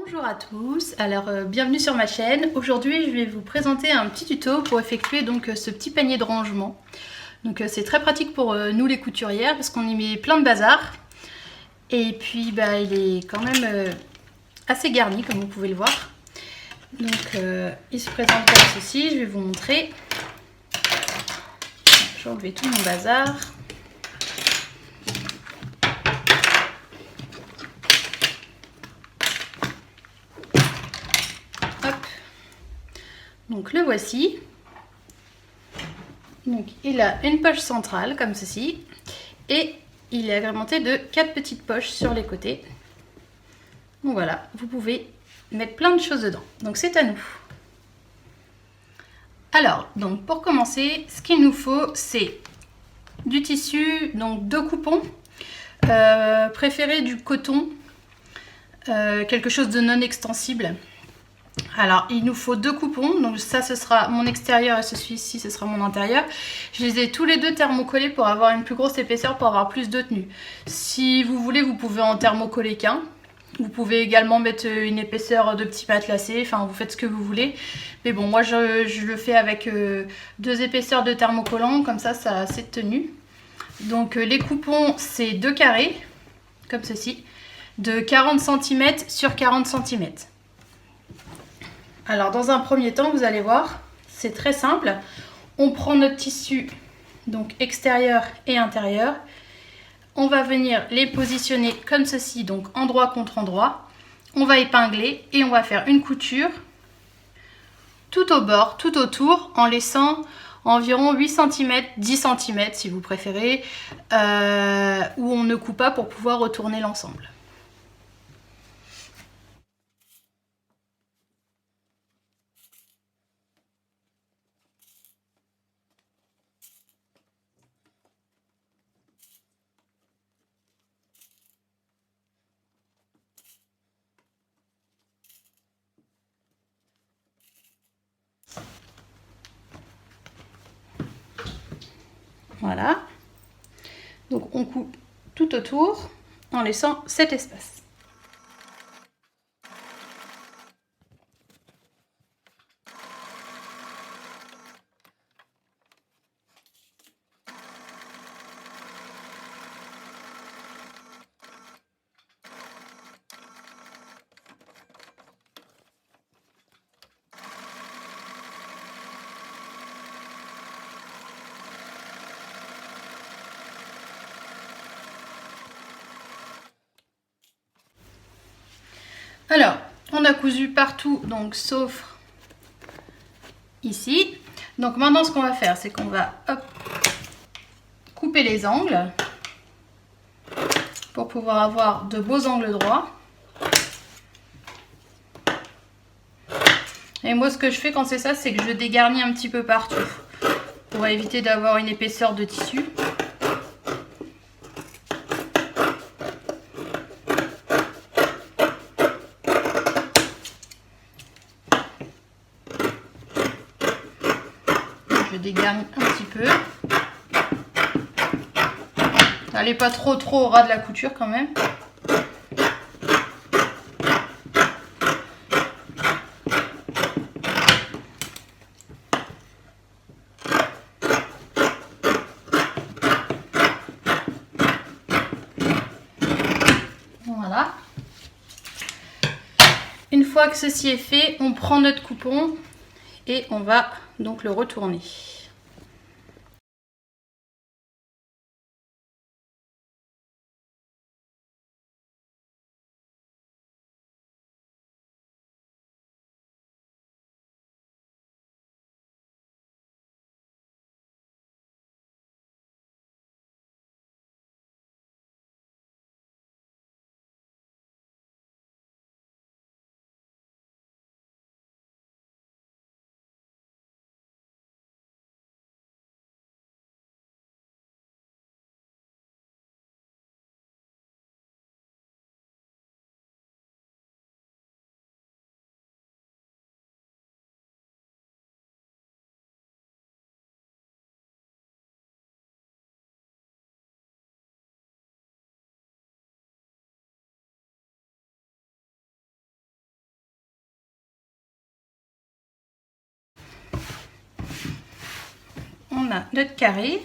Bonjour à tous, alors bienvenue sur ma chaîne. Aujourd'hui je vais vous présenter un petit tuto pour effectuer donc ce petit panier de rangement. Donc c'est très pratique pour nous les couturières parce qu'on y met plein de bazar. Et puis il est quand même assez garni comme vous pouvez le voir. Donc il se présente comme ceci, je vais vous montrer. Je vais enlever tout mon bazar. Hop. Donc le voici. Donc il a une poche centrale comme ceci et il est agrémenté de 4 petites poches sur les côtés. Donc voilà, vous pouvez mettre plein de choses dedans. Donc c'est à nous. Alors, donc pour commencer, ce qu'il nous faut, c'est du tissu, donc 2 coupons, préféré du coton, quelque chose de non extensible. Alors, il nous faut 2 coupons, donc ça ce sera mon extérieur et celui-ci ce sera mon intérieur. Je les ai tous les deux thermocollés pour avoir une plus grosse épaisseur, pour avoir plus de tenue. Si vous voulez, vous pouvez en thermocoller qu'un. Vous pouvez également mettre une épaisseur de petits matelassés, enfin vous faites ce que vous voulez. Mais bon, moi je le fais avec 2 épaisseurs de thermocollant, comme ça a assez de tenue. Donc les coupons, c'est 2 carrés, comme ceci, de 40 cm sur 40 cm. Alors dans un premier temps, vous allez voir, c'est très simple. On prend notre tissu, donc extérieur et intérieur. On va venir les positionner comme ceci, donc endroit contre endroit. On va épingler et on va faire une couture tout au bord, tout autour, en laissant environ 8 cm, 10 cm si vous préférez, où on ne coupe pas pour pouvoir retourner l'ensemble. Voilà. Donc on coupe tout autour en laissant cet espace. Alors, on a cousu partout, donc sauf ici. Donc maintenant, ce qu'on va faire, c'est qu'on va couper les angles pour pouvoir avoir de beaux angles droits. Et moi, ce que je fais quand c'est ça, c'est que je dégarnis un petit peu partout pour éviter d'avoir une épaisseur de tissu. Je dégarnis un petit peu. Allez pas trop au ras de la couture quand même. Voilà. Une fois que ceci est fait, on prend notre coupon et on va donc le retourner. a notre carré.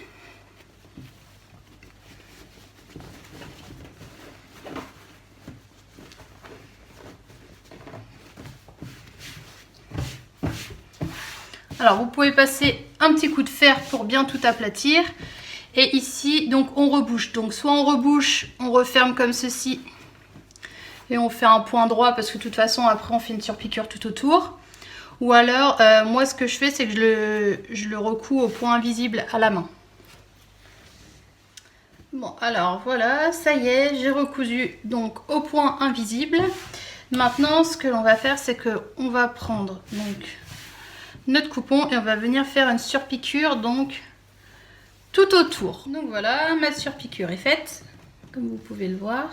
Alors vous pouvez passer un petit coup de fer pour bien tout aplatir. Et ici, donc on rebouche. Donc soit on rebouche, on referme comme ceci. Et on fait un point droit parce que de toute façon après on fait une surpiqûre tout autour. Ou alors, moi ce que je fais, c'est que je le recouds au point invisible à la main. Bon, alors voilà, ça y est, j'ai recousu donc au point invisible. Maintenant, ce que l'on va faire, c'est qu'on va prendre donc notre coupon et on va venir faire une surpiqûre donc tout autour. Donc voilà, ma surpiqûre est faite, comme vous pouvez le voir.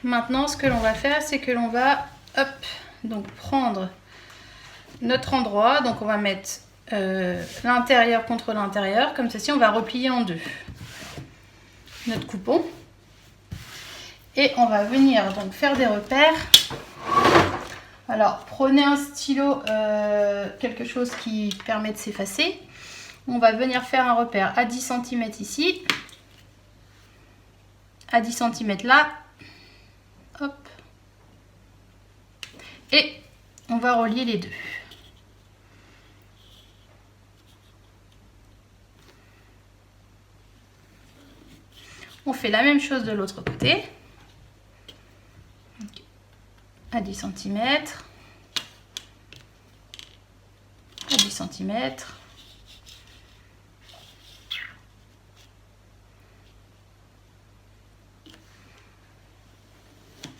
Maintenant, ce que l'on va faire, c'est que l'on va, hop, donc prendre notre endroit. Donc on va mettre l'intérieur contre l'intérieur, comme ceci, on va replier en deux notre coupon. Et on va venir donc faire des repères. Alors prenez un stylo, quelque chose qui permet de s'effacer. On va venir faire un repère à 10 cm ici, à 10 cm là, hop, et on va relier les deux. On fait la même chose de l'autre côté, à 10 cm, à 10 cm.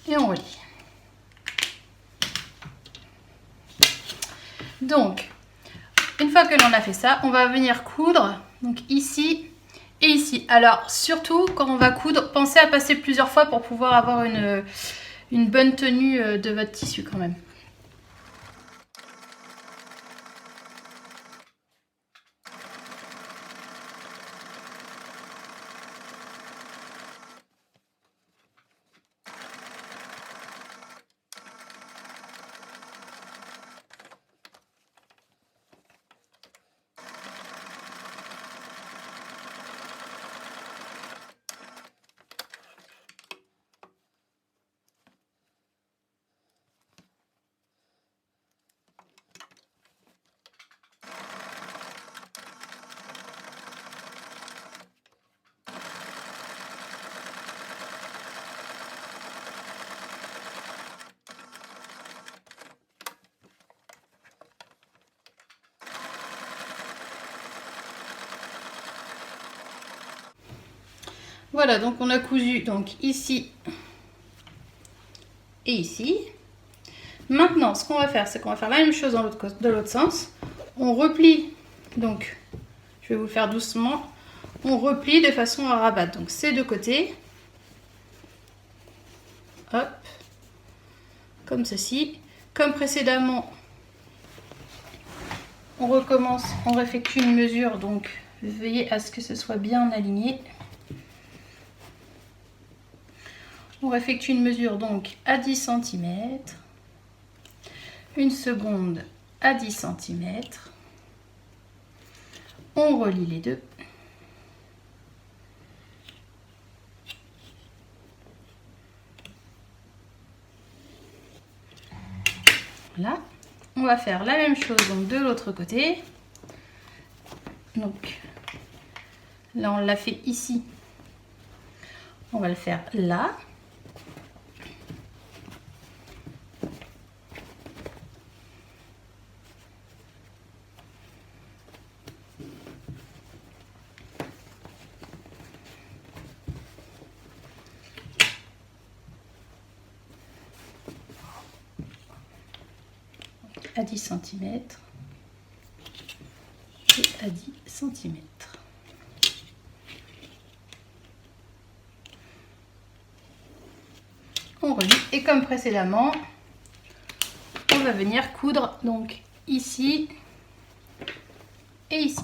Et on relie. Donc, une fois que l'on a fait ça, on va venir coudre, donc ici et ici. Alors, surtout, quand on va coudre, pensez à passer plusieurs fois pour pouvoir avoir une bonne tenue de votre tissu quand même. Voilà, donc on a cousu donc ici et ici. Maintenant, ce qu'on va faire, c'est qu'on va faire la même chose de l'autre sens. On replie, donc je vais vous le faire doucement. On replie de façon à rabattre donc ces deux côtés. Hop, comme ceci. Comme précédemment, on recommence, on effectue une mesure, donc veillez à ce que ce soit bien aligné. On effectue une mesure donc à 10 cm, une seconde à 10 cm, on relie les deux. Voilà, on va faire la même chose donc de l'autre côté. Donc là on l'a fait ici, on va le faire là. À 10 cm et à 10 cm. On relie et comme précédemment, on va venir coudre donc ici et ici.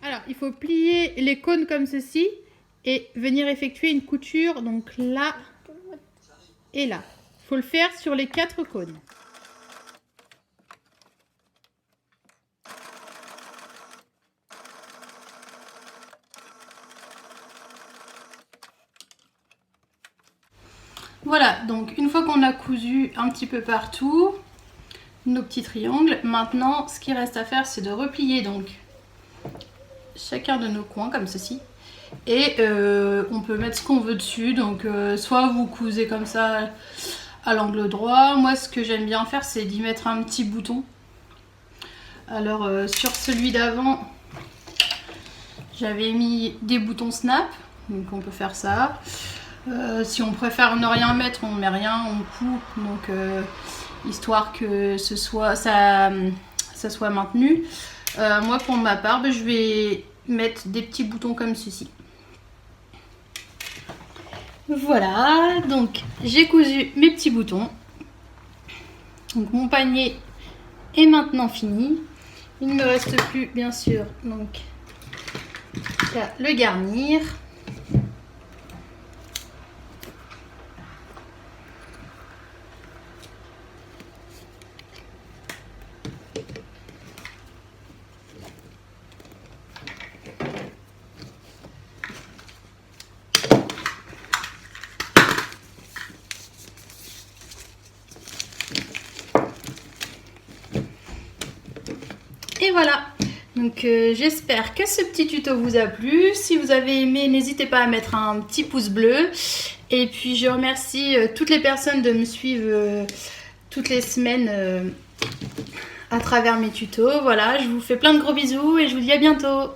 Alors, il faut plier les cônes comme ceci et venir effectuer une couture donc là et là. Il faut le faire sur les 4 cônes. Voilà, donc une fois qu'on a cousu un petit peu partout nos petits triangles, maintenant ce qui reste à faire c'est de replier donc chacun de nos coins comme ceci. Et on peut mettre ce qu'on veut dessus, donc soit vous cousez comme ça à l'angle droit. Moi ce que j'aime bien faire c'est d'y mettre un petit bouton. Alors sur celui d'avant j'avais mis des boutons snap, donc on peut faire ça. Si on préfère ne rien mettre, on met rien, on coupe, donc histoire que ça soit maintenu. Moi pour ma part, je vais mettre des petits boutons comme ceci. Voilà, donc j'ai cousu mes petits boutons. Donc mon panier est maintenant fini. Il ne me reste plus bien sûr donc qu'à le garnir. Et voilà, donc j'espère que ce petit tuto vous a plu. Si vous avez aimé, n'hésitez pas à mettre un petit pouce bleu. Et puis je remercie toutes les personnes de me suivre toutes les semaines à travers mes tutos. Voilà, je vous fais plein de gros bisous et je vous dis à bientôt.